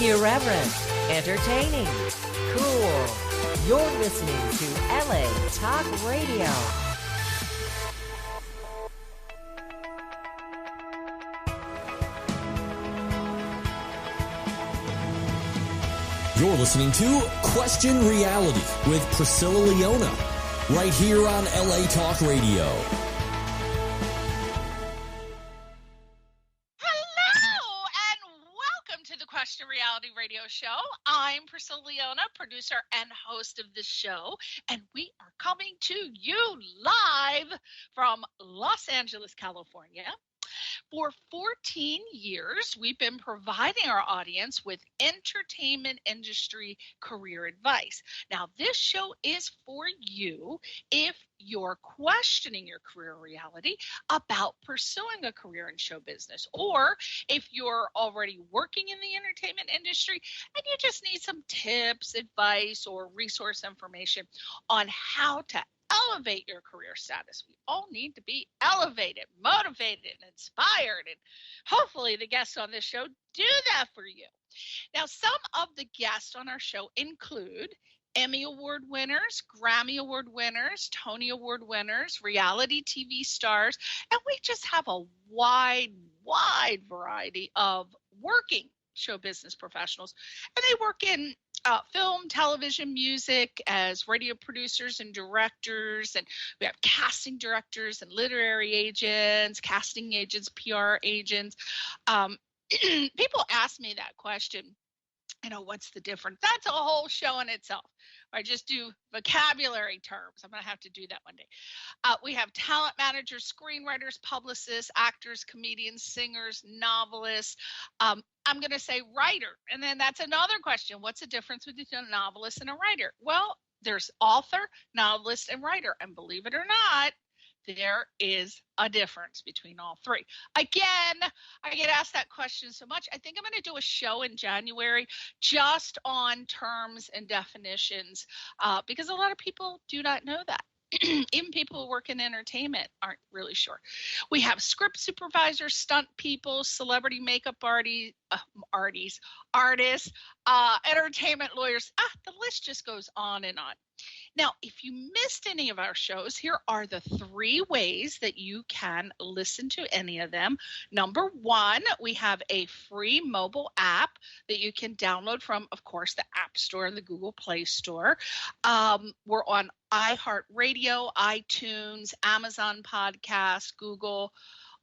Irreverent, entertaining, cool. You're listening to LA Talk Radio. You're listening to Question Reality with Priscilla Leona, right here on LA Talk Radio. Hello, and welcome to the Question Reality Radio Show. I'm Priscilla Leona, producer and host of this show, and we are coming to you live from Los Angeles, California. For 14 years, we've been providing our audience with entertainment industry career advice. Now, this show is for you if you're questioning your career reality about pursuing a career in show business, or if you're already working in the entertainment industry and you just need some tips, advice, or resource information on how to elevate your career status. We all need to be elevated, motivated, and inspired, and hopefully the guests on this show do that for you. Now, some of the guests on our show include Emmy Award winners, Grammy Award winners, Tony Award winners, reality TV stars, and we just have a wide variety of working show business professionals, and they work in film, television, music, as radio producers and directors, and we have casting directors and literary agents, casting agents, PR agents. People ask me that question, what's the difference? That's a whole show in itself. I just do vocabulary terms. I'm going to have to do that one day. We have talent managers, screenwriters, publicists, actors, comedians, singers, novelists. I'm going to say writer. And then that's another question. What's the difference between a novelist and a writer? Well, there's author, novelist, and writer. And believe it or not, there is a difference between all three. Again, I get asked that question so much. I think I'm going to do a show in January just on terms and definitions because a lot of people do not know that. Even people who work in entertainment aren't really sure. We have script supervisors, stunt people, celebrity makeup artists, entertainment lawyers. The list just goes on and on. Now, if you missed any of our shows, here are the 3 ways that you can listen to any of them. Number 1, we have a free mobile app that you can download from, of course, the App Store and the Google Play Store. We're on iHeartRadio, iTunes, Amazon Podcast, Google,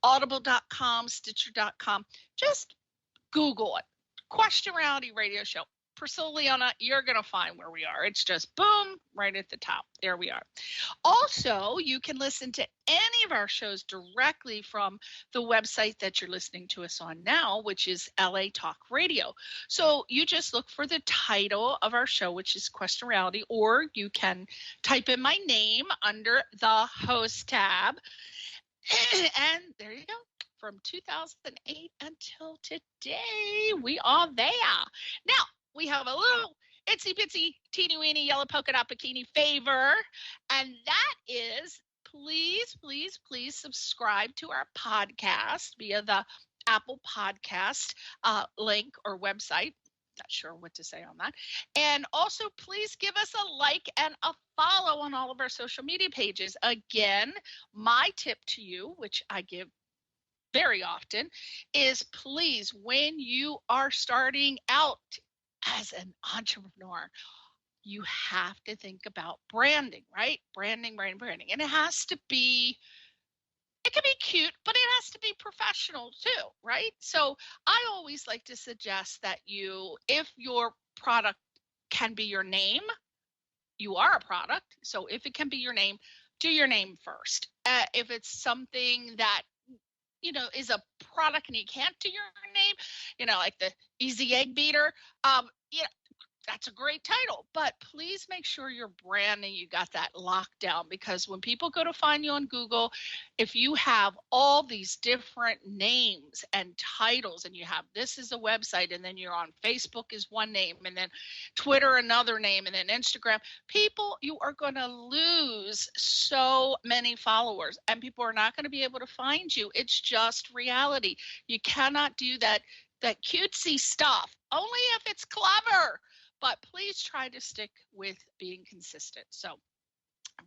Audible.com, Stitcher.com. Just Google it. Question Reality Radio Show. Priscilla Leona, you're going to find where we are. It's just boom, right at the top. There we are. Also, you can listen to any of our shows directly from the website that you're listening to us on now, which is LA Talk Radio. So you just look for the title of our show, which is Question Reality, or you can type in my name under the host tab. And there you go. From 2008 until today, we are there. Now, we have a little itsy bitsy teeny weeny yellow polka dot bikini favor, and that is please subscribe to our podcast via the Apple Podcast link or website. Not sure what to say on that. And also, please give us a like and a follow on all of our social media pages. Again, my tip to you, which I give very often, is please, when you are starting out as an entrepreneur, you have to think about branding, right? Branding. And it can be cute, but it has to be professional too, right? So I always like to suggest that if your product can be your name, you are a product. So if it can be your name, do your name first. If it's something that is a product and you can't do your name, like the Easy Egg Beater, that's a great title, but please make sure your branding, you got that locked down, because when people go to find you on Google, if you have all these different names and titles, and you have this is a website, and then you're on Facebook is one name, and then Twitter another name, and then Instagram, you are going to lose so many followers, and people are not going to be able to find you. It's just reality. You cannot do that that cutesy stuff, only if it's clever. But please try to stick with being consistent. So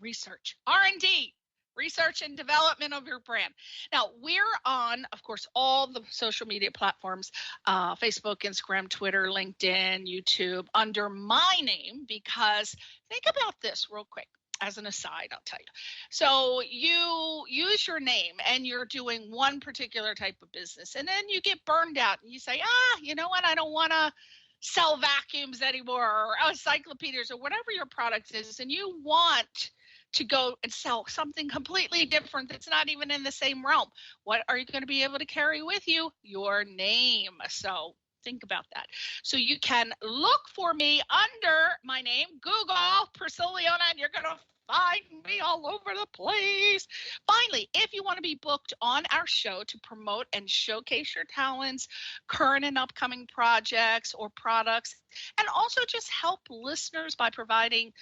research, R&D, research and development of your brand. Now, we're on, of course, all the social media platforms, Facebook, Instagram, Twitter, LinkedIn, YouTube, under my name, because think about this real quick. As an aside, I'll tell you. So you use your name and you're doing one particular type of business, and then you get burned out and you say, you know what, I don't want to sell vacuums anymore, or encyclopedias, or whatever your product is, and you want to go and sell something completely different that's not even in the same realm. What are you going to be able to carry with you? Your name. So think about that. So you can look for me under my name, Google Priscilla Leona, and you're going to find me all over the place. Finally, if you want to be booked on our show to promote and showcase your talents, current and upcoming projects or products, and also just help listeners by providing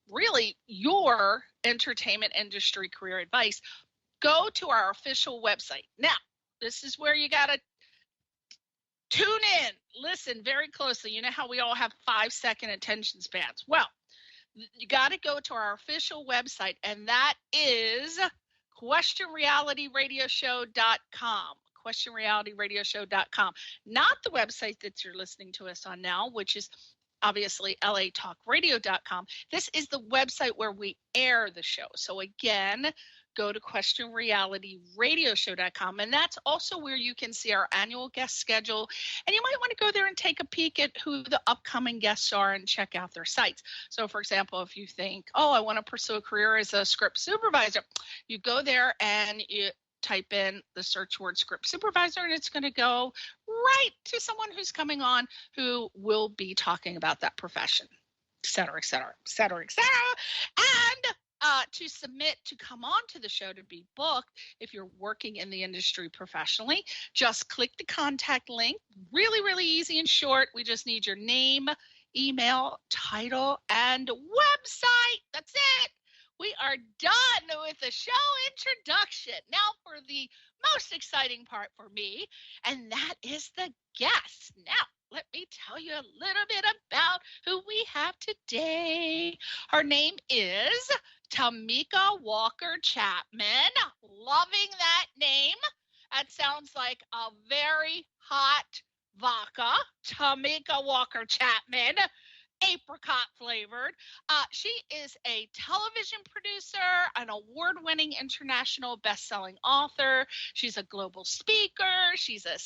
really your entertainment industry career advice, go to our official website. Now, this is where you got to tune in, listen very closely. You know how we all have 5-second attention spans? Well, you got to go to our official website, and that is questionrealityradioshow.com. questionrealityradioshow.com. Not the website that you're listening to us on now, which is obviously latalkradio.com. This is the website where we air the show. So again, go to questionrealityradioshow.com, and that's also where you can see our annual guest schedule, and you might want to go there and take a peek at who the upcoming guests are and check out their sites. So for example, if you think, I want to pursue a career as a script supervisor, you go there and you type in the search word script supervisor, and it's going to go right to someone who's coming on who will be talking about that profession, et cetera, et cetera, et cetera, et cetera. And to submit to come on to the show to be booked, if you're working in the industry professionally, just click the contact link. Really, really easy and short. We just need your name, email, title, and website. That's it. We are done with the show introduction. Now for the most exciting part for me, and that is the guests. Now, let me tell you a little bit about who we have today. Her name is Tameka Chapman. Loving that name. That sounds like a very hot vodka. Tameka Chapman. Apricot flavored. She is a television producer, an award-winning international best-selling author. She's a global speaker. She's a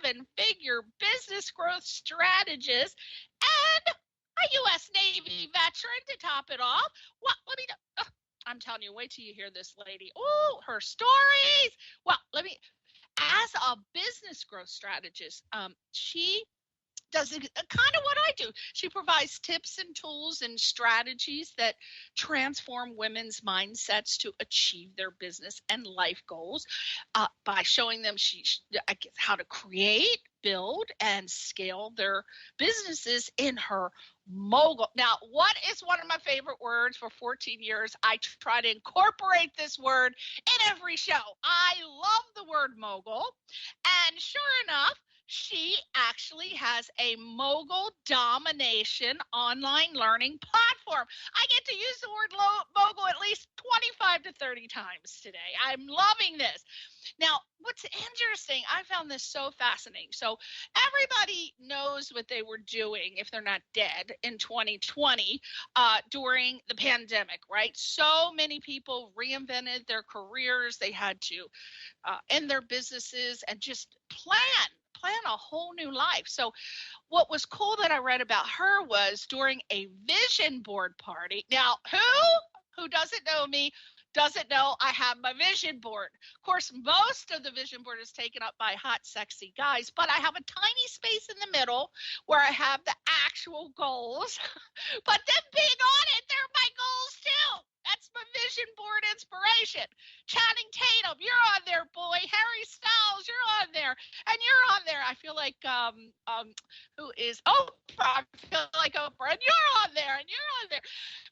7-figure business growth strategist and a U.S. Navy veteran to top it off. Well, I'm telling you, wait till you hear this lady. Oh, her stories. Well, as a business growth strategist, she does kind of what I do. She provides tips and tools and strategies that transform women's mindsets to achieve their business and life goals by showing them how to create, build, and scale their businesses in her mogul. Now, what is one of my favorite words? For 14 years, I try to incorporate this word in every show. I love the word mogul. And sure enough, she actually has a mogul domination online learning platform. I get to use the word mogul at least 25 to 30 times today. I'm loving this. Now, what's interesting, I found this so fascinating. So everybody knows what they were doing, if they're not dead, in 2020 during the pandemic, right? So many people reinvented their careers. They had to end their businesses and just plan a whole new life. So what was cool that I read about her was during a vision board party. Now, who doesn't know me doesn't know I have my vision board. Of course, most of the vision board is taken up by hot, sexy guys, but I have a tiny space in the middle where I have the actual goals, but then being on it, they're my goals too. That's my vision board inspiration. Channing Tatum, you're on there, boy. Harry Styles, you're on there, and you're on there. I feel like who is Oprah? I feel like Oprah, and you're on there, and you're on there.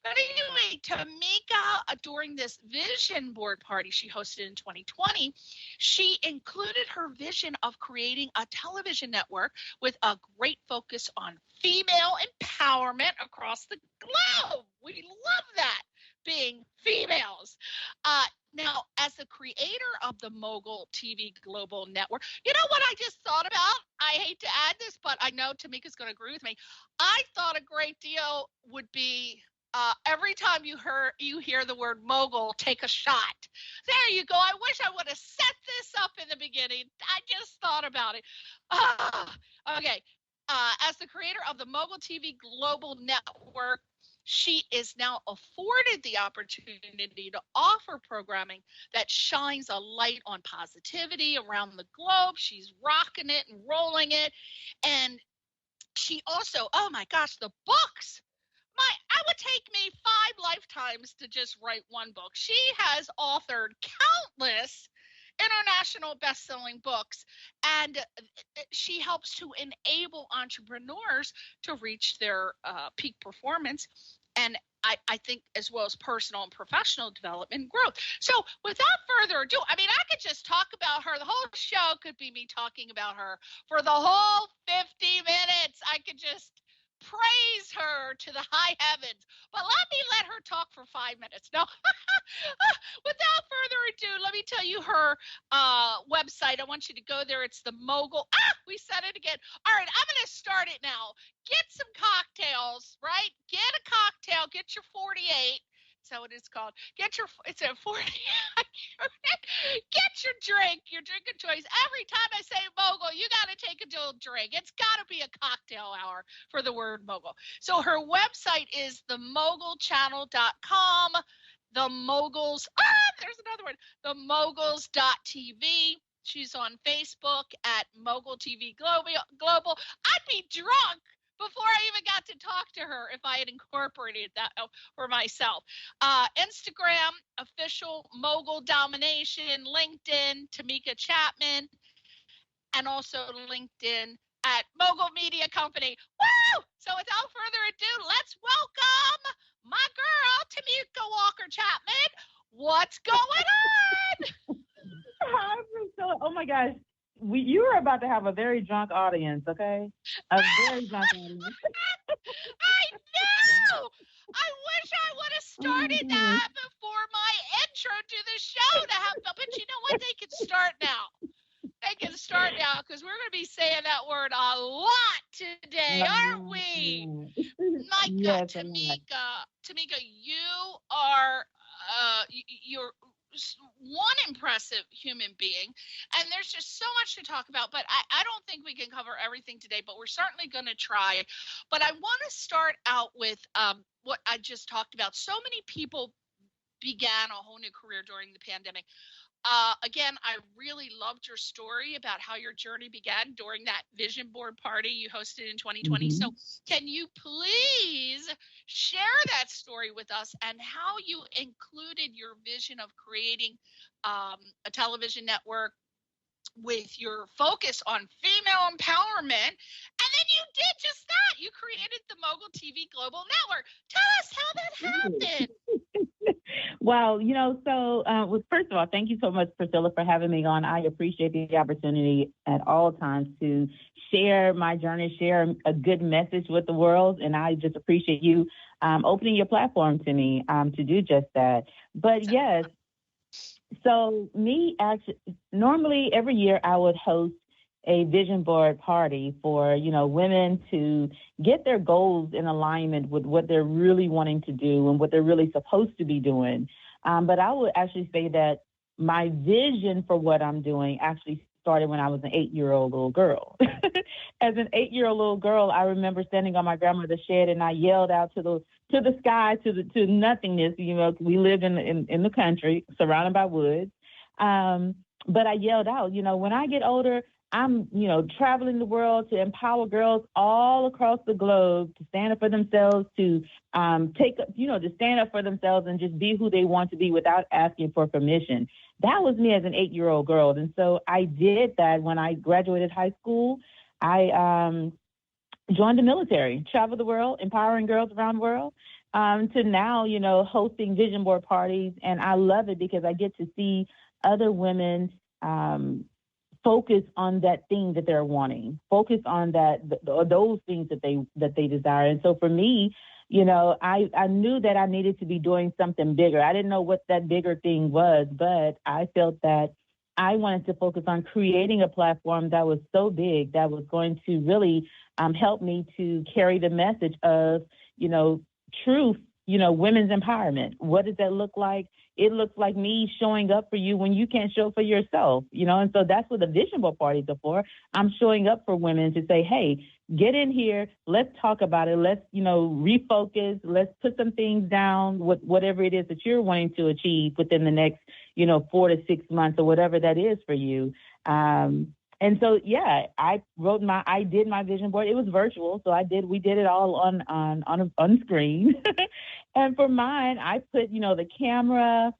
But anyway, Tameka, during this vision board party she hosted in 2020, she included her vision of creating a television network with a great focus on female empowerment across the globe. We love that, being females. Now, as the creator of the Mogul TV Global Network, you know what I just thought about? I hate to add this, but I know Tameka's going to agree with me. I thought a great deal would be every time you hear the word mogul, take a shot. There you go. I wish I would have set this up in the beginning. I just thought about it. Okay. As the creator of the Mogul TV Global Network, she is now afforded the opportunity to offer programming that shines a light on positivity around the globe. She's rocking it and rolling it. And she also, oh my gosh, the books. I would take me 5 lifetimes to just write one book. She has authored countless international best-selling books, and she helps to enable entrepreneurs to reach their peak performance, and I think as well as personal and professional development and growth. So without further ado, I mean, I could just talk about her. The whole show could be me talking about her for the whole 50 minutes. I could just praise her to the high heavens, but let her talk for 5 minutes. No, without further ado, let me tell you her website. I want you to go there. It's the Mogul. We said it again. All right, I'm going to start it now. Get some cocktails, right? Get a cocktail. Get your 48. Is that what it's called? It's a 40. Get your drink of choice. Every time I say mogul, you got to take a drink. It's got to be a cocktail hour for the word mogul. So her website is themogulchannel.com. The Moguls, there's another one, themoguls.tv. She's on Facebook at Mogul TV Global. I'd be drunk before I even got to talk to her if I had incorporated that for myself. Instagram, official Mogul Domination, LinkedIn, Tameka Chapman, and also LinkedIn at Mogul Media Company. Woo! So without further ado, let's welcome my girl, Tameka Walker Chapman. What's going on? Hi, Priscilla. Oh my gosh. You were about to have a very drunk audience, okay? A very drunk audience. I know! I wish I would have started that before my intro to the show to have, but you know what? They can start now. They can start now because we're going to be saying that word a lot today, aren't we? My God, Tameka, you are you're one impressive human being, and there's just so much to talk about, but I don't think we can cover everything today, but we're certainly going to try. But I want to start out with what I just talked about. So many people began a whole new career during the pandemic. Again, I really loved your story about how your journey began during that vision board party you hosted in 2020. So can you please share that story with us and how you included your vision of creating a television network with your focus on female empowerment? And then you did just that. You created the Mogul TV Global Network. Tell us how that happened. Well, first of all, thank you so much, Priscilla, for having me on. I appreciate the opportunity at all times to share my journey, share a good message with the world. And I just appreciate you opening your platform to me to do just that. But yes, so normally every year I would host a vision board party for, women to get their goals in alignment with what they're really wanting to do and what they're really supposed to be doing. But I would actually say that my vision for what I'm doing actually started when I was an 8-year-old little girl. As an 8-year-old little girl, I remember standing on my grandmother's shed and I yelled out to the sky, to nothingness. We lived in the country surrounded by woods. But I yelled out, when I get older, I'm, traveling the world to empower girls all across the globe to stand up for themselves, to to stand up for themselves and just be who they want to be without asking for permission. That was me as an 8-year-old girl. And so I did that when I graduated high school. I joined the military, traveled the world, empowering girls around the world, to now, hosting vision board parties. And I love it because I get to see other women focus on that thing that they're wanting, focus on those things that they desire. And so for me, I knew that I needed to be doing something bigger. I didn't know what that bigger thing was, but I felt that I wanted to focus on creating a platform that was so big that was going to really help me to carry the message of, truth, women's empowerment. What does that look like? It looks like me showing up for you when you can't show up for yourself, and so that's what the vision board parties are for. I'm showing up for women to say, hey, get in here. Let's talk about it. Let's, refocus. Let's put some things down, whatever it is that you're wanting to achieve within the next, 4 to 6 months or whatever that is for you. And so, yeah, I did my vision board. It was virtual. So we did it all on screen. And for mine, I put, the camera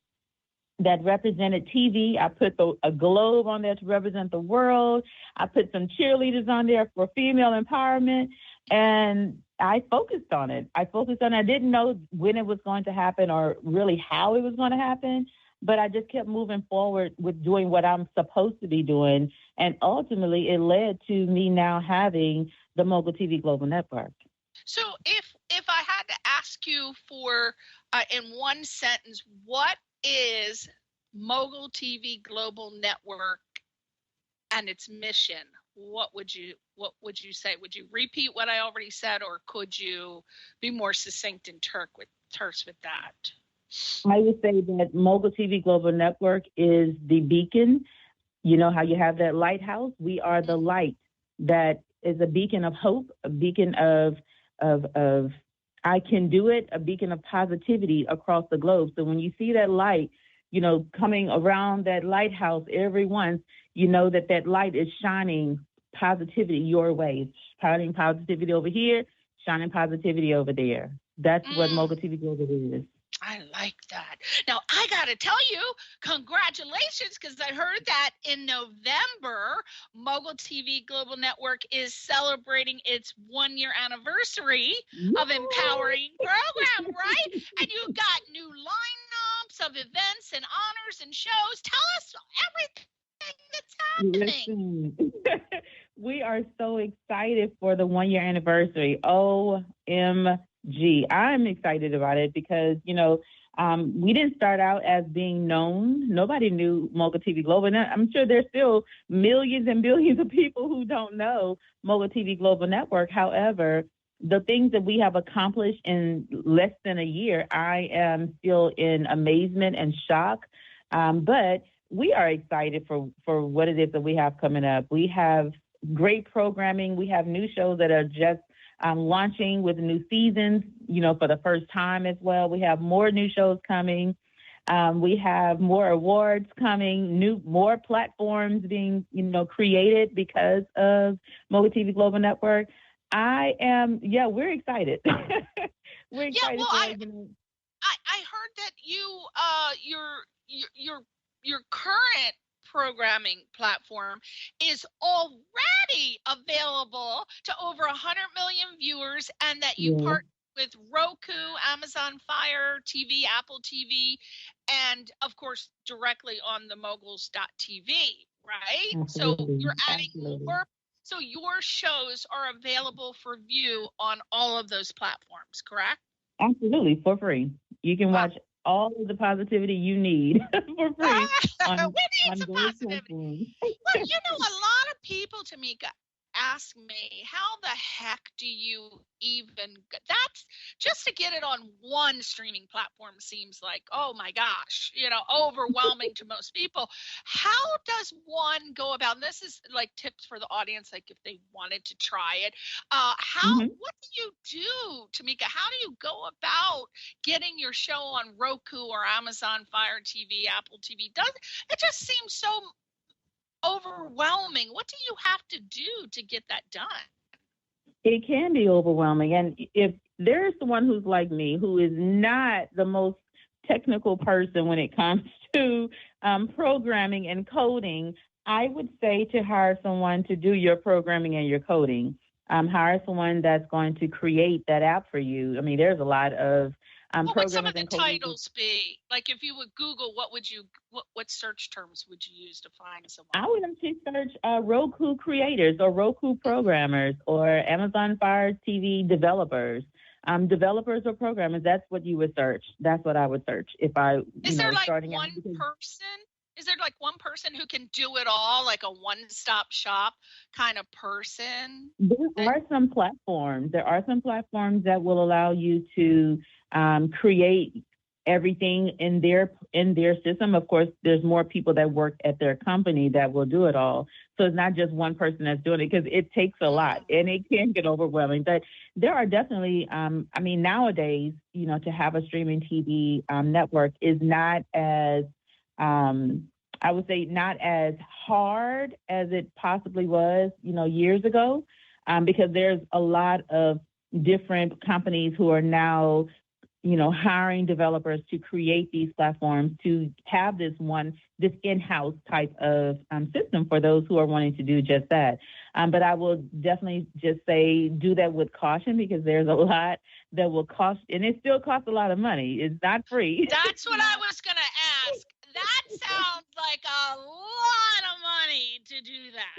that represented TV. I put a globe on there to represent the world. I put some cheerleaders on there for female empowerment. And I focused on it. I didn't know when it was going to happen or really how it was going to happen. But I just kept moving forward with doing what I'm supposed to be doing. And ultimately, it led to me now having the Mogul TV Global Network. So if I had to ask you for, in one sentence, what is Mogul TV Global Network and its mission? What would you say? Would you repeat what I already said, or could you be more succinct and terse with that? I would say that Mogul TV Global Network is the beacon. You know how you have that lighthouse? We are the light that is a beacon of hope, a beacon of I can do it, a beacon of positivity across the globe. So when you see that light, coming around that lighthouse every once, that light is shining positivity your way. It's shining positivity over here, shining positivity over there. That's what Mogul TV Global is. I like that. Now, I got to tell you, congratulations, because I heard that in November, Mogul TV Global Network is celebrating its 1-year anniversary of empowering program, right? And you've got new lineups of events and honors and shows. Tell us everything that's happening. We are so excited for the 1-year anniversary. OMG. I'm excited about it because, we didn't start out as being known. Nobody knew Mogul TV Global. And I'm sure there's still millions and billions of people who don't know Mogul TV Global Network. However, the things that we have accomplished in less than a year, I am still in amazement and shock. But we are excited for what it is that we have coming up. We have great programming. We have new shows that are just launching with new seasons, for the first time as well. We have more new shows coming. We have more awards coming, more platforms being, created because of Mogul TV Global Network. We're excited. We're excited. I heard that your current programming platform is already available to over 100 million viewers, and that you partner with Roku, Amazon Fire TV, Apple TV, and of course directly on the moguls.tv, right? Absolutely. So you're adding more. So your shows are available for view on all of those platforms, correct? Absolutely, for free. You can watch all of the positivity you need for free. We need some positivity. Well, a lot of people, Tameka, ask me, how the heck do you even, that's just to get it on one streaming platform seems like, oh my gosh, overwhelming to most people. How does one go about, and this is like tips for the audience, like if they wanted to try it, what do you do, Tameka? How do you go about getting your show on Roku or Amazon Fire TV, Apple TV? It just seems so overwhelming. What do you have to do to get that done? It can be overwhelming. And if there's someone who's like me, who is not the most technical person when it comes to programming and coding, I would say to hire someone to do your programming and your coding. Hire someone that's going to create that app for you. I mean, there's a lot of what would some of programmers the and coders. titles be? Like if you would Google, what search terms would you use to find someone? I would actually search Roku creators or Roku programmers or Amazon Fire TV developers. Developers or programmers, that's what you would search. That's what I would search if I, Is there like starting one person? Is there like one person who can do it all, like a one-stop shop kind of person? There are some platforms. There are some platforms that will allow you to create everything in their system. Of course, there's more people that work at their company that will do it all. So it's not just one person that's doing it, because it takes a lot and it can get overwhelming. But there are definitely, nowadays, to have a streaming TV network is not as, I would say, not as hard as it possibly was, years ago, because there's a lot of different companies who are now hiring developers to create these platforms to have this in-house type of system for those who are wanting to do just that. But I will definitely just say do that with caution, because there's a lot that will cost, and it still costs a lot of money. It's not free. That's what I was going to ask. That sounds like a lot of money to do that.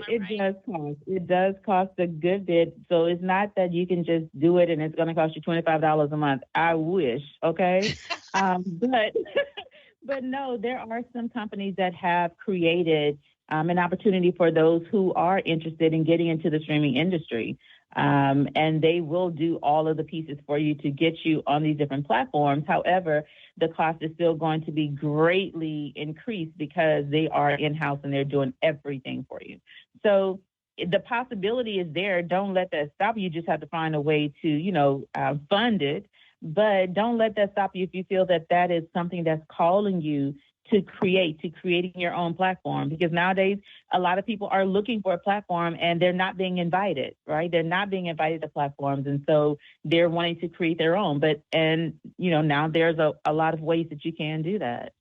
It does cost. It does cost a good bit. So it's not that you can just do it and it's going to cost you $25 a month. I wish, okay? But no, there are some companies that have created an opportunity for those who are interested in getting into the streaming industry. And they will do all of the pieces for you to get you on these different platforms. However, the cost is still going to be greatly increased because they are in-house and they're doing everything for you. So the possibility is there. Don't let that stop you. You just have to find a way to, fund it. But don't let that stop you if you feel that that is something that's calling you to creating your own platform, because nowadays a lot of people are looking for a platform and they're not being invited, right? They're not being invited to platforms. And so they're wanting to create their own. Now there's a lot of ways that you can do that.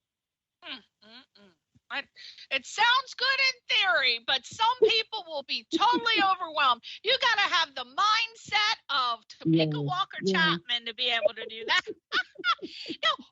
It sounds good in theory, but some people will be totally overwhelmed. You got to have the mindset of Tameka Chapman to be able to do that. Now,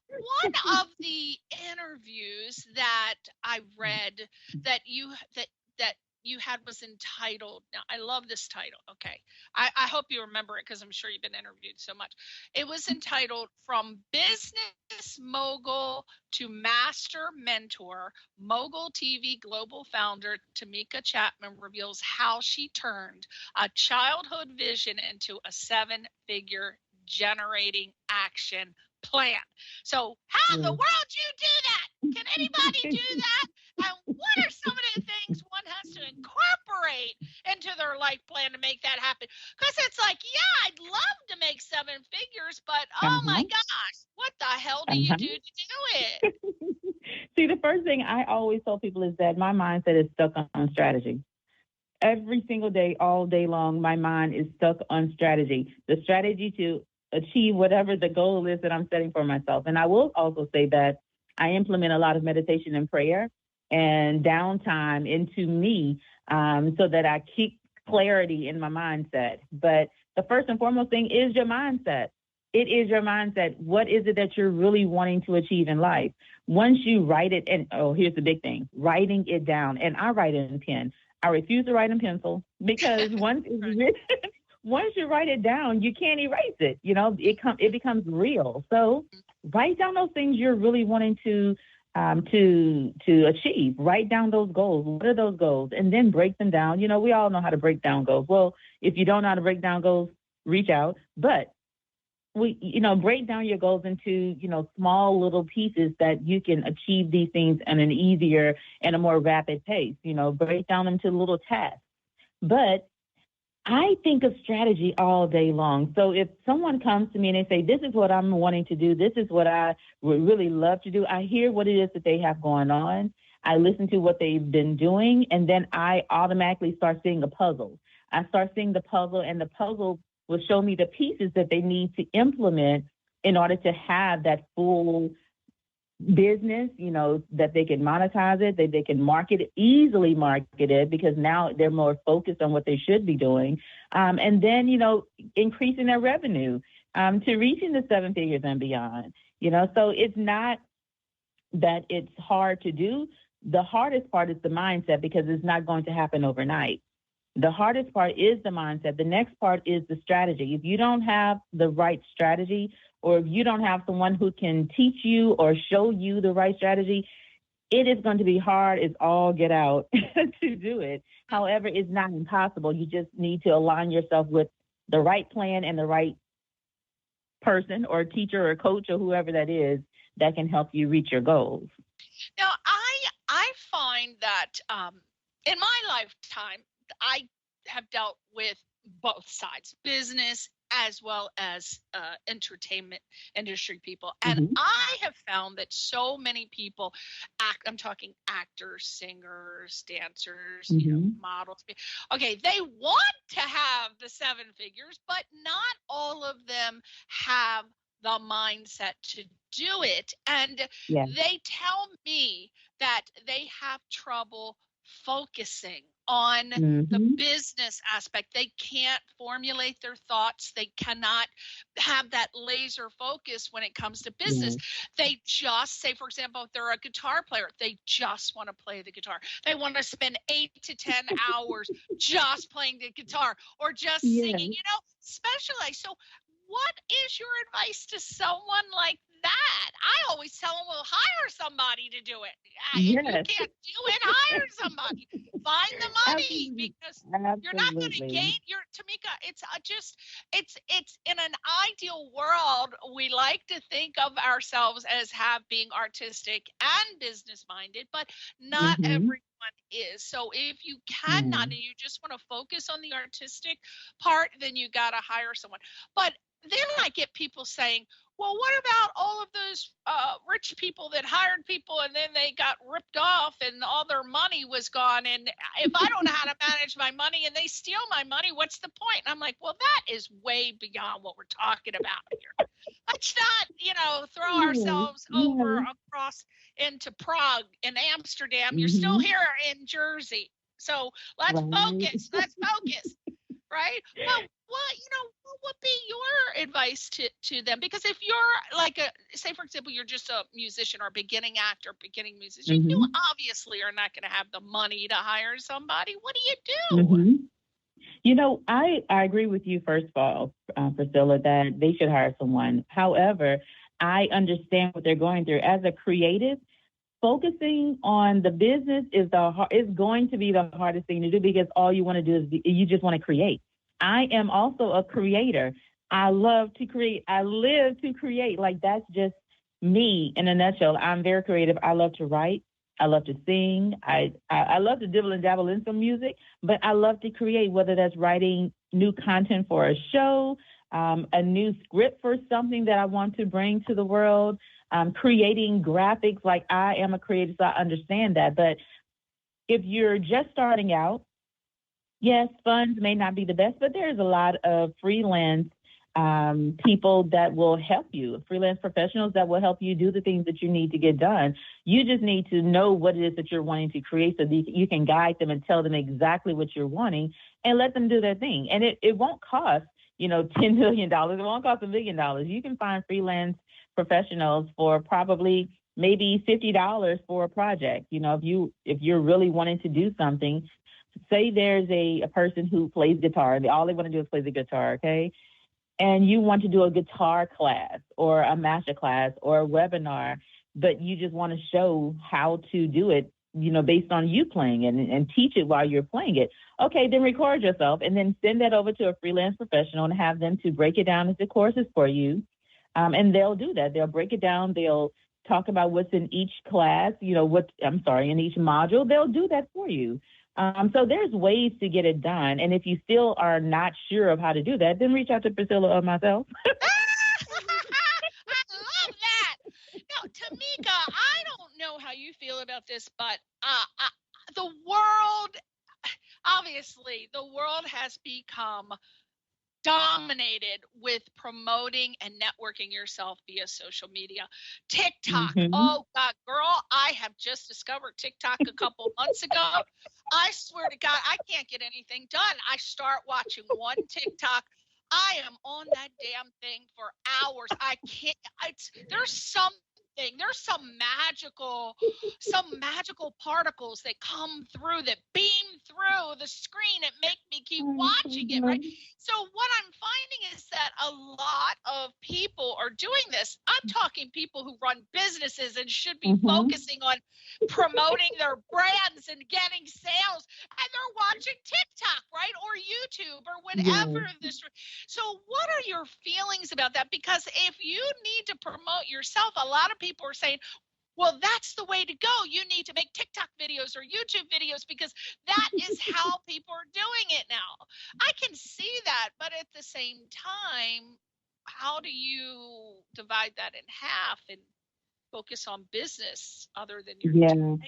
one of the interviews that I read that you had was entitled, now I love this title, okay. I hope you remember it because I'm sure you've been interviewed so much. It was entitled From Business Mogul to Master Mentor, Mogul TV Global Founder Tameka Chapman reveals how she turned a childhood vision into a 7-figure generating action plan. So how in the world do you do that? Can anybody do that? And what are some of the things one has to incorporate into their life plan to make that happen? Because it's like, yeah, I'd love to make 7 figures, but oh my gosh, what the hell do you do to do it? See, the first thing I always tell people is that my mindset is stuck on strategy. Every single day, all day long, my mind is stuck on strategy. The strategy to achieve whatever the goal is that I'm setting for myself. And I will also say that I implement a lot of meditation and prayer and downtime into me so that I keep clarity in my mindset. But the first and foremost thing is your mindset. It is your mindset. What is it that you're really wanting to achieve in life? Once you write it, and here's the big thing, writing it down. And I write it in pen. I refuse to write in pencil because once it's written, once you write it down, you can't erase it. It becomes real. So write down those things you're really wanting to achieve. Write down those goals. What are those goals? And then break them down. We all know how to break down goals. Well, if you don't know how to break down goals, reach out. But break down your goals into, small little pieces that you can achieve these things at an easier and a more rapid pace. Break down them to little tasks. But I think of strategy all day long. So if someone comes to me and they say, this is what I'm wanting to do, this is what I would really love to do, I hear what it is that they have going on. I listen to what they've been doing, and then I automatically start seeing the puzzle. I start seeing the puzzle, and the puzzle will show me the pieces that they need to implement in order to have that full business, that they can monetize it, that they can easily market it, because now they're more focused on what they should be doing. And then, increasing their revenue to reaching the 7 figures and beyond. So it's not that it's hard to do. The hardest part is the mindset, because it's not going to happen overnight. The hardest part is the mindset. The next part is the strategy. If you don't have the right strategy, or if you don't have someone who can teach you or show you the right strategy, it is going to be hard as all get out to do it. However, it's not impossible. You just need to align yourself with the right plan and the right person or teacher or coach or whoever that is that can help you reach your goals. Now, I find that in my lifetime, I have dealt with both sides, business as well as entertainment industry people. And I have found that so many people I'm talking actors, singers, dancers, models. Okay, they want to have the 7 figures, but not all of them have the mindset to do it. And they tell me that they have trouble focusing on the business aspect. They can't formulate their thoughts. They cannot have that laser focus when it comes to business. They just say, for example, if they're a guitar player, they just want to play the guitar. They want to spend 8 to 10 hours just playing the guitar or just singing, specialize. So what is your advice to someone like that? I always tell them, well, hire somebody to do it. If you can't do it, hire somebody. Find the money, because you're not going to gain Tameka. It's in an ideal world, we like to think of ourselves as being artistic and business minded, but not everyone is. So if you cannot and you just want to focus on the artistic part, then you got to hire someone. But then I get people saying, well, what about all of those rich people that hired people and then they got ripped off and all their money was gone? And if I don't know how to manage my money and they steal my money, what's the point? And I'm like, well, that is way beyond what we're talking about here. Let's not, throw ourselves over across into Prague and Amsterdam. You're still here in Jersey. So let's focus. Let's focus. Right? Well, what would be your advice to them? Because if you're like say, for example, you're just a musician or a beginning actor, beginning musician, you obviously are not going to have the money to hire somebody. What do you do? I agree with you, first of all, Priscilla, that they should hire someone. However, I understand what they're going through. As a creative, focusing on the business is going to be the hardest thing to do, because all you want to do is you just want to create. I am also a creator. I love to create. I live to create. Like, that's just me in a nutshell. I'm very creative. I love to write. I love to sing. I love to dibble and dabble in some music, but I love to create, whether that's writing new content for a show, a new script for something that I want to bring to the world, creating graphics. Like, I am a creator, so I understand that. But if you're just starting out, yes, funds may not be the best, but there's a lot of freelance people that will help you, freelance professionals that will help you do the things that you need to get done. You just need to know what it is that you're wanting to create, so that you can guide them and tell them exactly what you're wanting and let them do their thing. And it won't cost, $10 million. It won't cost $1 million. You can find freelance professionals for probably maybe $50 for a project. If you're really wanting to do something, say there's a person who plays guitar, and all they want to do is play the guitar, okay? And you want to do a guitar class or a master class or a webinar, but you just want to show how to do it, based on you playing it, and teach it while you're playing it. Okay, then record yourself and then send that over to a freelance professional and have them to break it down into courses for you. And they'll do that. They'll break it down. They'll talk about what's in each class, in each module. They'll do that for you. So there's ways to get it done. And if you still are not sure of how to do that, then reach out to Priscilla or myself. I love that. No, Now, Tameka, I don't know how you feel about this, but the world, obviously, the world has become dominated with promoting and networking yourself via social media. TikTok. Oh God, girl, I have just discovered TikTok a couple months ago. I swear to God, I can't get anything done. I start watching one TikTok. I am on that damn thing for hours. I can't. There's some magical particles that come through, that beam through the screen and make me keep watching it, right? So what I'm finding is that a lot of people are doing this. I'm talking people who run businesses and should be focusing on promoting their brands and getting sales, and they're watching TikTok, right? Or YouTube or whatever. So what are your feelings about that? Because if you need to promote yourself, a lot of people are saying, well, that's the way to go. You need to make TikTok videos or YouTube videos because that is how people are doing it now. I can see that, but at the same time, how do you divide that in half and focus on business other than your TikTok videos?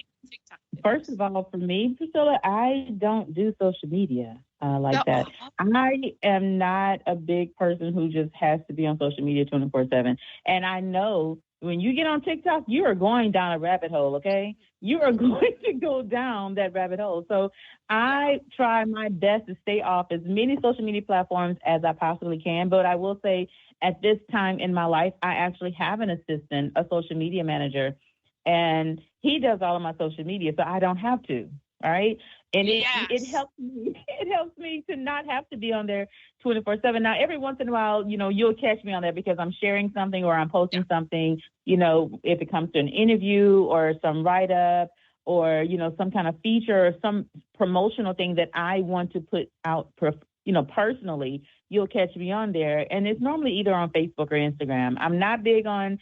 First of all, for me, Priscilla, I don't do social media like that. I am not a big person who just has to be on social media 24/7. And I know when you get on TikTok, you are going down a rabbit hole, okay? You are going to go down that rabbit hole. So I try my best to stay off as many social media platforms as I possibly can. But I will say at this time in my life, I actually have an assistant, a social media manager, and he does all of my social media, so I don't have to, all right? And it helps me. It helps me to not have to be on there 24/7. Now, every once in a while, you'll catch me on there because I'm sharing something or I'm posting something, if it comes to an interview or some write-up or, some kind of feature or some promotional thing that I want to put out, personally, you'll catch me on there. And it's normally either on Facebook or Instagram. I'm not big on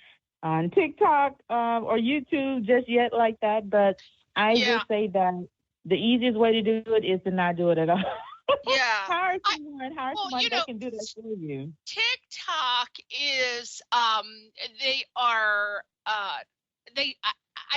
TikTok or YouTube just yet like that, but I will say that the easiest way to do it is to not do it at all. Hire someone that can do that for you. TikTok is I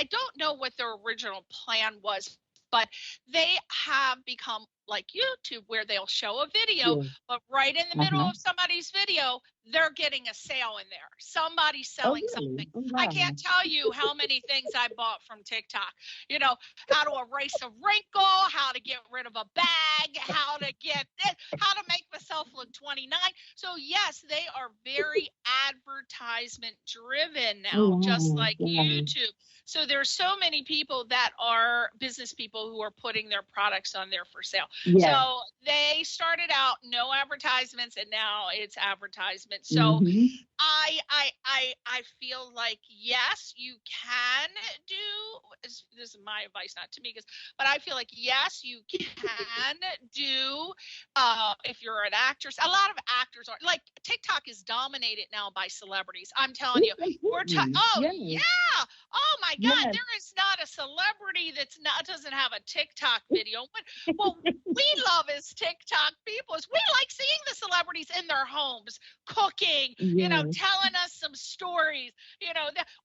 don't know what their original plan was, but they have become like YouTube, where they'll show a video, but right in the middle of somebody's video, they're getting a sale in there. Somebody's selling something. I can't tell you how many things I bought from TikTok. How to erase a wrinkle, how to get rid of a bag, how to make myself look 29. So yes, they are very advertisement driven now, just like YouTube. So there's so many people that are business people who are putting their products on there for sale. So they started out no advertisements, and now it's advertisement. So I feel like, yes, you can do, this is my advice, not Tameka's, but I feel like, yes, you can do, if you're an actress. A lot of actors are, like, TikTok is dominated now by celebrities. I'm telling you. Oh my God, there is not a celebrity doesn't have a TikTok video. What we love as TikTok people is we like seeing the celebrities in their homes cooking, telling us some stories,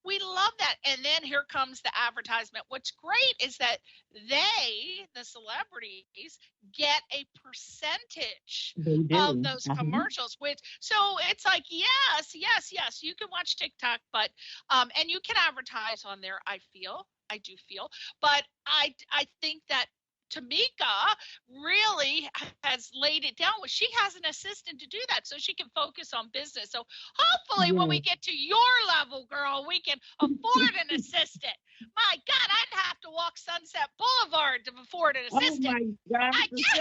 we love that. And then here comes the advertisement. What's great is that the celebrities, get a percentage of those commercials, so it's like, yes, you can watch TikTok, but and you can advertise on there. I do feel, but I think that Tameka really has laid it down. She has an assistant to do that, so she can focus on business. So hopefully when we get to your level, girl, we can afford an assistant. My God, I'd have to walk Sunset Boulevard to afford an assistant. Oh my God, I'm just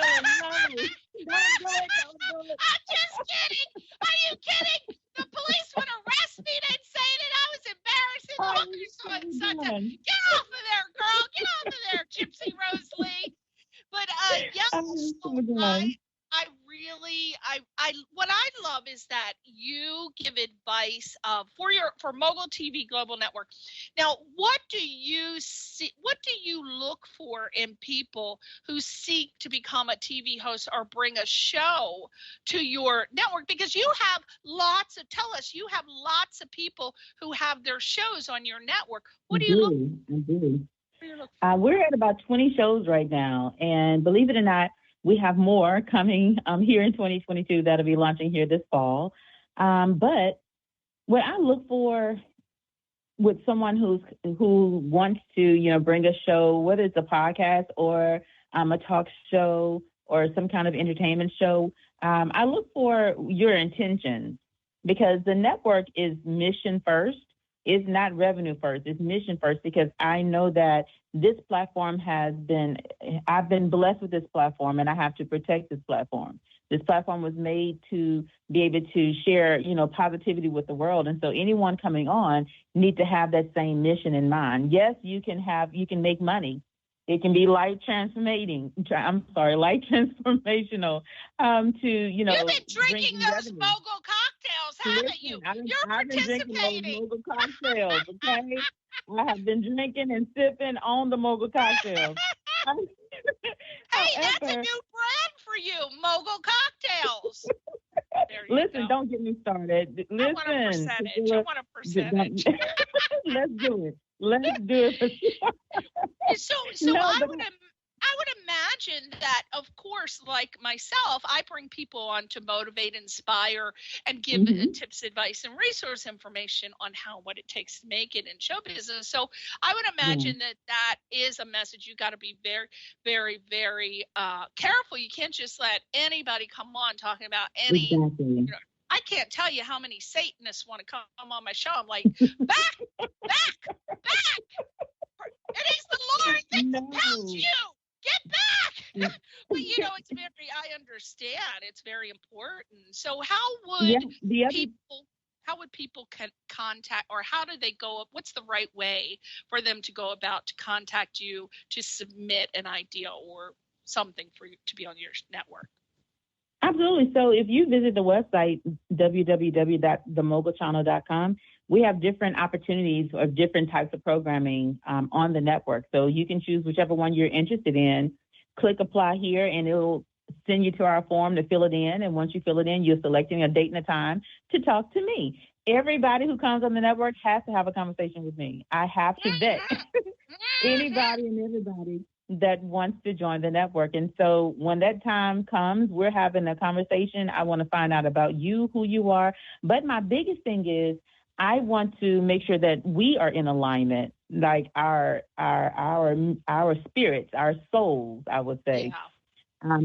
kidding. Are you kidding? The police would arrest me. They'd say that I was embarrassing on Sunset. Get off of there, girl. Get off of there, Gypsy Rose Lee. But what I love is that you give advice for Mogul TV Global Network. Now, what do you see? What do you look for in people who seek to become a TV host or bring a show to your network? Because you have tell us, you have lots of people who have their shows on your network. What do you look for? I do. We're at about 20 shows right now. And believe it or not, we have more coming here in 2022 that'll be launching here this fall. But what I look for with someone who wants to, bring a show, whether it's a podcast or a talk show or some kind of entertainment show, I look for your intentions, because the network is mission first. It's not revenue first. It's mission first, because I know that this platform I've been blessed with this platform, and I have to protect this platform. This platform was made to be able to share, positivity with the world. And so anyone coming on needs to have that same mission in mind. Yes, you can make money. It can be life transformational, to, You've been drinking those mogul cocktails, haven't you? I've been drinking those mogul cocktails, okay? I have been drinking and sipping on the mogul cocktails. Hey, that's a new brand for you, mogul cocktails. Listen, don't get me started. Listen, I want a percentage. Let's do it. Let's do it. So I would imagine that, of course, like myself, I bring people on to motivate, inspire, and give tips, advice, and resource information on what it takes to make it in show business. So I would imagine that is a message. You got to be very, very, very careful. You can't just let anybody come on talking about any. Exactly. I can't tell you how many Satanists want to come on my show. I'm like, back. It is the Lord that compels you. Get back. But I understand it's very important. So how would people contact, or how do they go up? What's the right way for them to go about to contact you to submit an idea or something for you to be on your network? Absolutely. So if you visit the website, www.themogulchannel.com, we have different opportunities or different types of programming on the network. So you can choose whichever one you're interested in, click apply here, and it'll send you to our form to fill it in. And once you fill it in, you're selecting a date and a time to talk to me. Everybody who comes on the network has to have a conversation with me. I have to vet anybody and everybody that wants to join the network. And so when that time comes, we're having a conversation. I want to find out about you, who you are. But my biggest thing is I want to make sure that we are in alignment, like our spirits, our souls, I would say.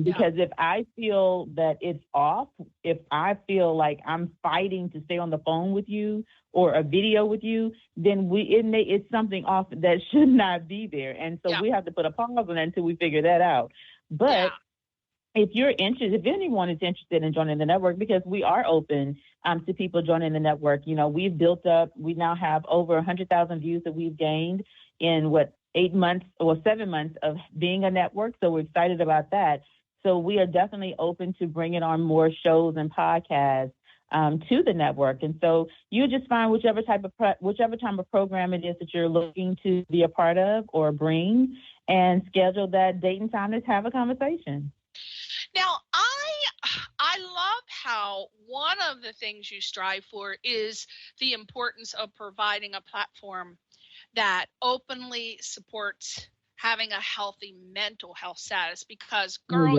Because if I feel that it's off, if I feel like I'm fighting to stay on the phone with you or a video with you, then it's something off that should not be there. And so we have to put a pause on that until we figure that out. But if anyone is interested in joining the network, because we are open to people joining the network, we now have over 100,000 views that we've gained in 7 months of being a network. So we're excited about that. So we are definitely open to bringing on more shows and podcasts to the network. And so you just find whichever type of program it is that you're looking to be a part of or bring, and schedule that date and time to have a conversation. Now, I love how one of the things you strive for is the importance of providing a platform that openly supports having a healthy mental health status, because, girl,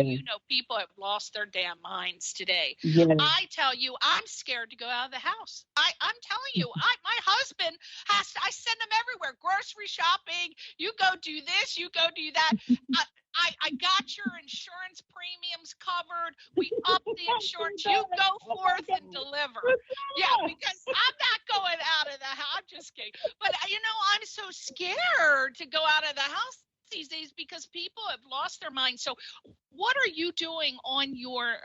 people have lost their damn minds today. Yes. I tell you, I'm scared to go out of the house. I'm telling you, my husband I send him everywhere, grocery shopping. You go do this, you go do that. I got your insurance premiums covered. We up the insurance. You go forth and deliver. Yeah, because I'm not going out of the house. I'm just kidding. But, I'm so scared to go out of the house these days because people have lost their minds. So what are you doing on your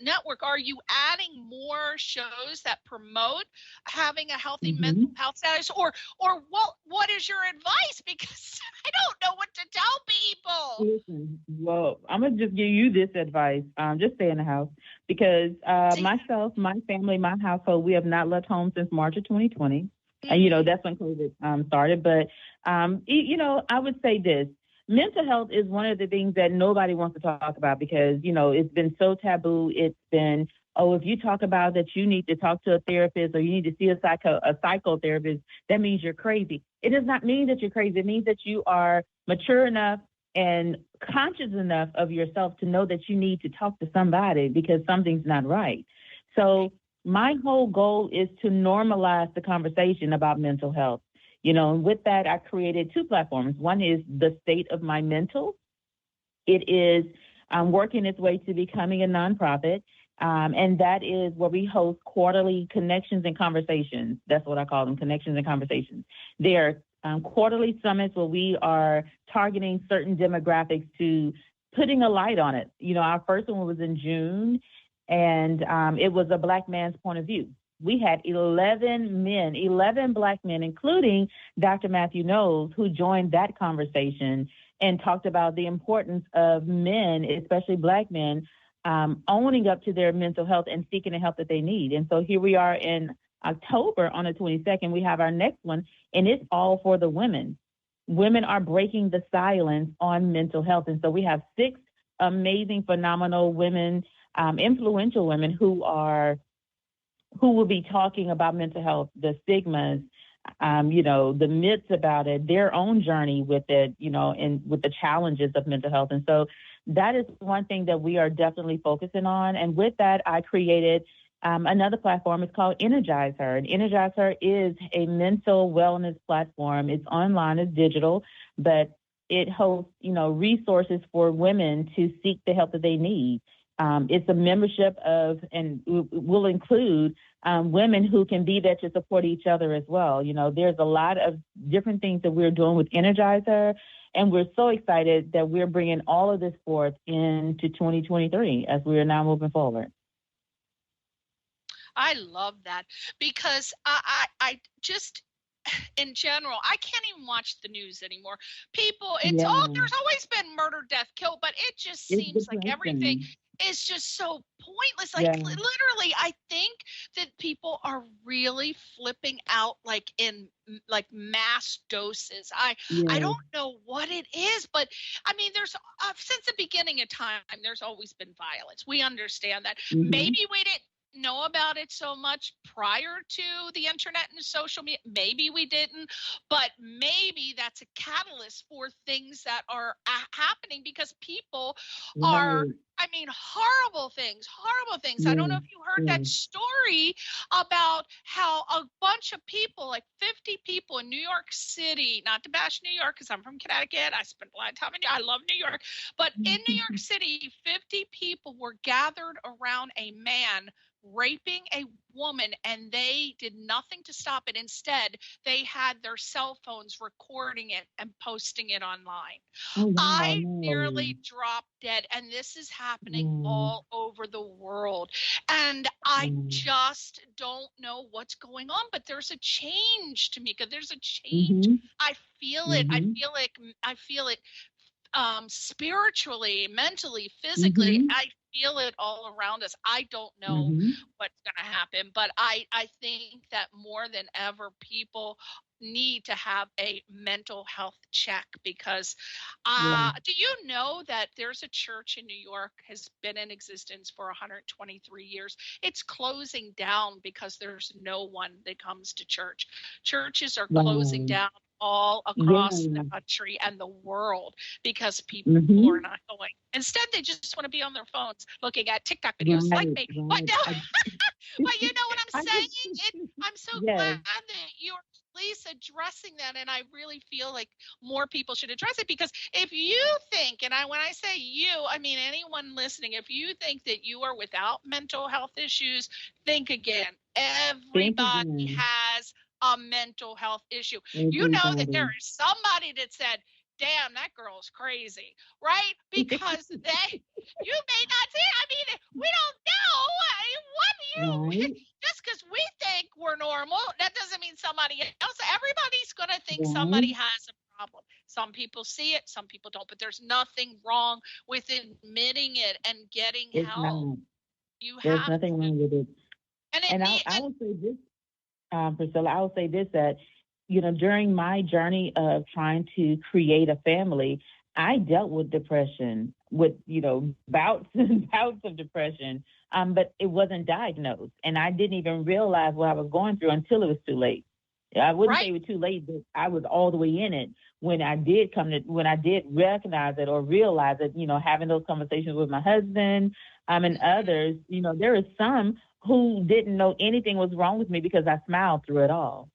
network? Are you adding more shows that promote having a healthy mental health status? Or what is your advice? Because I don't know what to tell people. Listen, well, I'm going to just give you this advice. Just stay in the house, because myself, my family, my household, we have not left home since March of 2020. And, that's when COVID started. But, I would say this. mental health is one of the things that nobody wants to talk about because, it's been so taboo. It's been, oh, if you talk about that you need to talk to a therapist or you need to see a psychotherapist, that means you're crazy. It does not mean that you're crazy. It means that you are mature enough and conscious enough of yourself to know that you need to talk to somebody because something's not right. So my whole goal is to normalize the conversation about mental health. And with that, I created 2 platforms. One is The State of My Mental. It is working its way to becoming a nonprofit. And that is where we host quarterly connections and conversations. That's what I call them, connections and conversations. They're quarterly summits where we are targeting certain demographics to putting a light on it. Our first one was in June, and it was a Black man's point of view. We had 11 Black men, including Dr. Matthew Knowles, who joined that conversation and talked about the importance of men, especially Black men, owning up to their mental health and seeking the help that they need. And so here we are in October on the 22nd. We have our next one, and it's all for the women. Women are breaking the silence on mental health. And so we have 6 amazing, phenomenal women, influential women who will be talking about mental health, the stigmas, the myths about it, their own journey with it, and with the challenges of mental health. And so that is one thing that we are definitely focusing on. And with that, I created another platform. It's called Energize Her. And Energize Her is a mental wellness platform. It's online, it's digital, but it hosts, resources for women to seek the help that they need. It's a membership of, and will include women who can be there to support each other as well. There's a lot of different things that we're doing with Energizer, and we're so excited that we're bringing all of this forth into 2023 as we are now moving forward. I love that because I just, in general, I can't even watch the news anymore. People, there's always been murder, death, kill, but it just seems like everything is just so pointless. Literally, I think that people are really flipping out in mass doses. I don't know what it is, but I mean, there's since the beginning of time, there's always been violence. We understand that. Mm-hmm. Maybe we didn't know about it so much prior to the internet and social media. Maybe we didn't, but maybe that's a catalyst for things that are happening because people are, horrible things. I don't know if you heard that story about how a bunch of people, like 50 people in New York City, not to bash New York because I'm from Connecticut, I spent a lot of time I love New York, but in New York City, 50 people were gathered around a man raping a woman, and they did nothing to stop it. Instead, they had their cell phones recording it and posting it online. Oh, wow. I nearly dropped dead, and this is happening all over the world. And I just don't know what's going on, but there's a change, Tameka. There's a change. I feel it. I feel it spiritually, mentally, physically. I feel it all around us. I don't know what's going to happen, but I think that more than ever, people need to have a mental health check because do you know that there's a church in New York has been in existence for 123 years? It's closing down because there's no one that comes to church. Churches are closing down all across the country and the world because people are not going. Instead, they just want to be on their phones looking at TikTok videos like me. But you know what I'm saying? I'm so glad that you're at least addressing that, and I really feel like more people should address it because if you think, and when I say you, I mean anyone listening, if you think that you are without mental health issues, think again. Everybody has a mental health issue. You know that there is somebody that said, damn, that girl's crazy, right? Because you may not see it. I mean, we don't know. Just because we think we're normal, that doesn't mean somebody else. Everybody's going to think somebody has a problem. Some people see it, some people don't, but there's nothing wrong with admitting it and getting help. There's nothing wrong with it. I will say this, Priscilla, I will say this, that during my journey of trying to create a family, I dealt with depression, with, bouts and bouts of depression, but it wasn't diagnosed. And I didn't even realize what I was going through until it was too late. I wouldn't say it was too late, but I was all the way in it when I did recognize it or realize it, having those conversations with my husband and others. There are some who didn't know anything was wrong with me because I smiled through it all.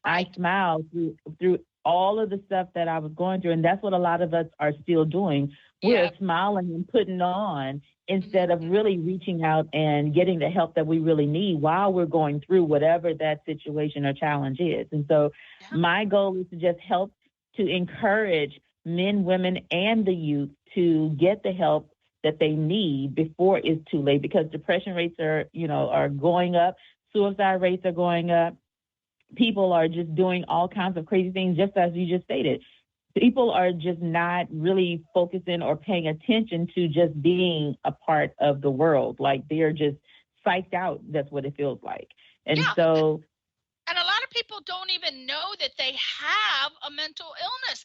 I smiled through all of the stuff that I was going through. And that's what a lot of us are still doing. We're smiling and putting on instead of really reaching out and getting the help that we really need while we're going through whatever that situation or challenge is. And so my goal is to just help to encourage men, women, and the youth to get the help that they need before it's too late, because depression rates are going up. Suicide rates are going up. People are just doing all kinds of crazy things, just as you just stated. People are just not really focusing or paying attention to just being a part of the world. Like, they're just psyched out. That's what it feels like. And so... And a lot of people don't even know that they have a mental illness.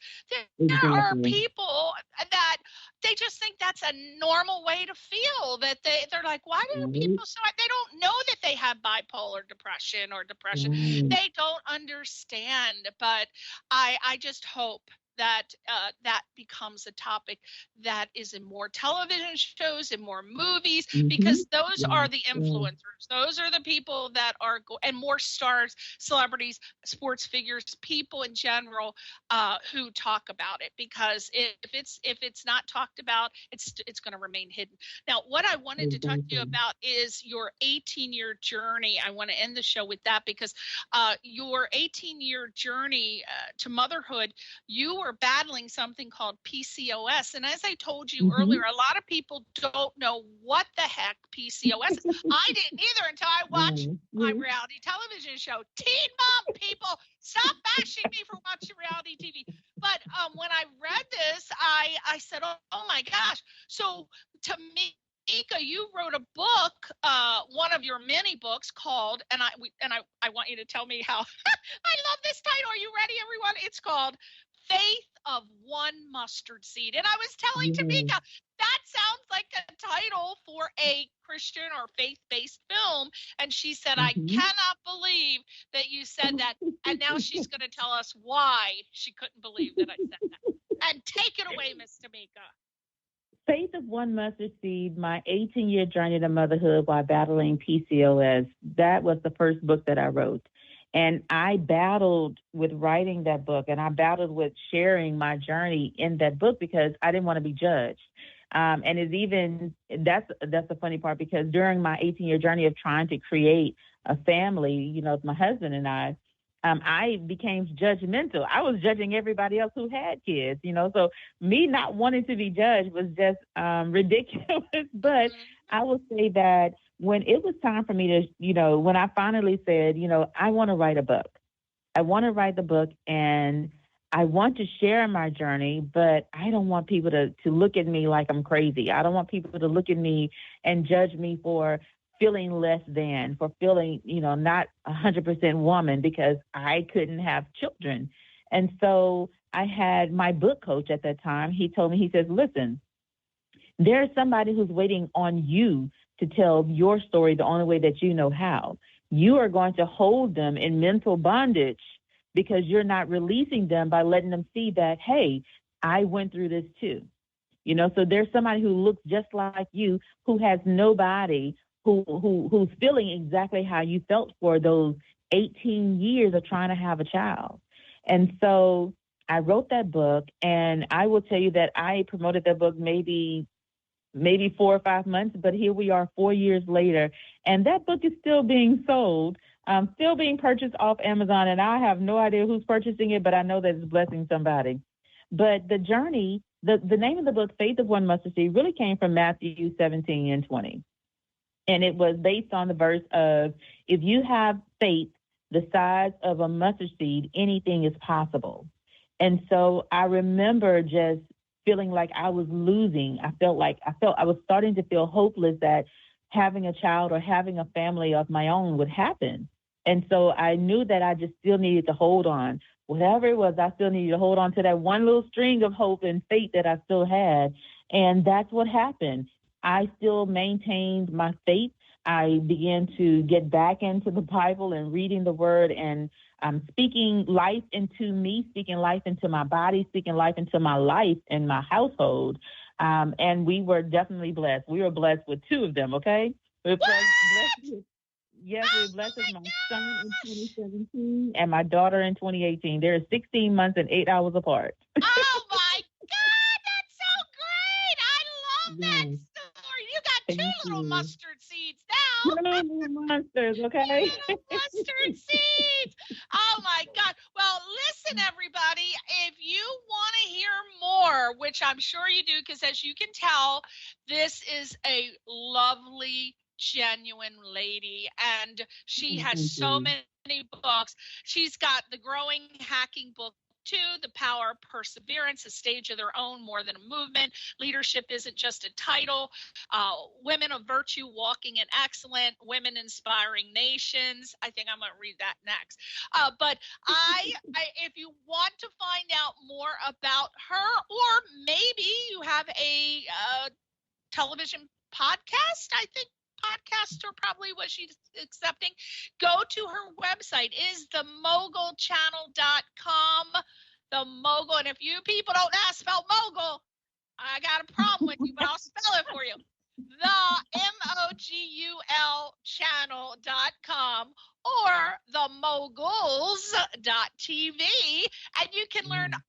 There are people that they just think that's a normal way to feel, that they're like, why do people they don't know that they have bipolar depression or depression. They don't understand. But I just hope that that becomes a topic that is in more television shows, in more movies, because those are the influencers. Those are the people that are and more stars, celebrities, sports figures, people in general who talk about it. Because if it's not talked about, it's going to remain hidden. Now, what I wanted to talk to you about is your 18-year journey. I want to end the show with that, because your 18-year journey to motherhood, you were battling something called PCOS. And as I told you earlier, a lot of people don't know what the heck PCOS is. I didn't either until I watched my reality television show. Teen Mom, people, stop bashing me for watching reality TV. But when I read this, I said, oh my gosh. So Tameka, you wrote a book, one of your many books called, and I want you to tell me how, I love this title. Are you ready, everyone? It's called Faith of One Mustard Seed. And I was telling Tameka, that sounds like a title for a Christian or faith-based film. And she said, I cannot believe that you said that. And now she's going to tell us why she couldn't believe that I said that. And take it away, Miss Tameka. Faith of One Mustard Seed, my 18-year journey to motherhood while battling PCOS. That was the first book that I wrote. And I battled with writing that book, and I battled with sharing my journey in that book because I didn't want to be judged. And that's the funny part, because during my 18-year journey of trying to create a family, with my husband and I became judgmental. I was judging everybody else who had kids, so me not wanting to be judged was just ridiculous. But I will say that when it was time for me to, when I finally said, I want to write a book. I want to write the book, and I want to share my journey, but I don't want people to look at me like I'm crazy. I don't want people to look at me and judge me for feeling less than, for feeling, not 100% woman because I couldn't have children. And so I had my book coach at that time. He told me, he says, listen, there's somebody who's waiting on you to tell your story the only way that you know how. You are going to hold them in mental bondage because you're not releasing them by letting them see that, hey, I went through this too. So there's somebody who looks just like you, who has nobody, who's feeling exactly how you felt for those 18 years of trying to have a child. And so I wrote that book, and I will tell you that I promoted that book maybe 4 or 5 months, but here we are 4 years later, and that book is still being sold, still being purchased off Amazon, and I have no idea who's purchasing it, but I know that it's blessing somebody. But the journey, the name of the book, Faith of One Mustard Seed, really came from Matthew 17:20. And it was based on the verse of, if you have faith the size of a mustard seed, anything is possible. And so I remember just feeling like I was losing. I was starting to feel hopeless that having a child or having a family of my own would happen. And so I knew that I just still needed to hold on. Whatever it was, I still needed to hold on to that one little string of hope and faith that I still had. And that's what happened. I still maintained my faith. I began to get back into the Bible and reading the word and speaking life into me, speaking life into my body, speaking life into my life and my household. And we were definitely blessed. We were blessed with 2 of them, okay? We were blessed with, yes, we were blessed with my son in 2017 and my daughter in 2018. They're 16 months and 8 hours apart. Oh, my God, that's so great. I love that story. You got 2 little mustard seeds now. Little monsters, okay? Little mustard seeds. Oh, my God. Well, listen, everybody, if you want to hear more, which I'm sure you do, because as you can tell, this is a lovely, genuine lady, and she has so many books. She's got the Growing Hacking book, 2, The Power of Perseverance, A Stage of Their Own, More Than a Movement. Leadership Isn't Just a Title. Women of Virtue, Walking in Excellence. Women Inspiring Nations. I think I'm going to read that next. But if you want to find out more about her, or maybe you have a television podcast, I think podcasts are probably what she's accepting. Go to her website, is themogulchannel.com. The Mogul, and if you people don't know how to spell mogul, I got a problem with you, but I'll spell it for you. The MOGUL channel.com or themoguls.tv, and you can learn all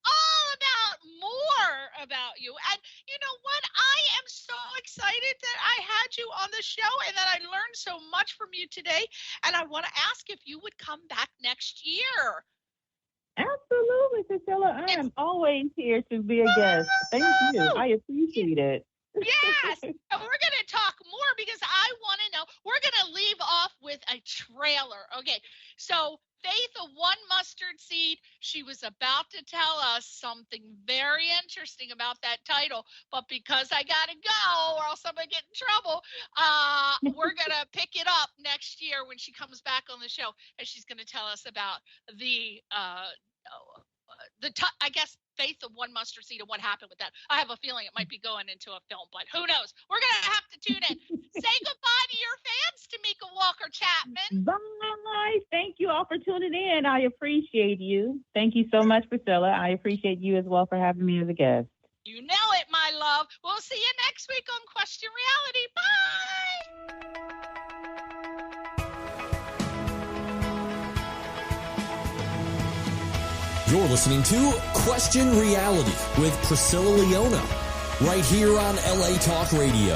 more about you. And you know what? I am so excited that I had you on the show and that I learned so much from you today. And I want to ask if you would come back next year. Absolutely, Priscilla. I am always here to be a guest. Thank you. I appreciate it. Yes. And we're going to talk more because I want to know. We're going to leave off with a trailer. Okay. So Faith of One Mustard Seed, she was about to tell us something very interesting about that title, but because I got to go or else I'm going to get in trouble, we're going to pick it up next year when she comes back on the show, and she's going to tell us about I guess, Faith of One Mustard Seed and what happened with that. I have a feeling it might be going into a film, but who knows? We're going to have to tune in. Say goodbye to your fans, Tameka Walker Chapman. Bye. Thank you all for tuning in. I appreciate you. Thank you so much, Priscilla. I appreciate you as well for having me as a guest. You know it, my love. We'll see you next week on Question Reality. Bye. You're listening to Question Reality with Priscilla Leona, right here on LA Talk Radio.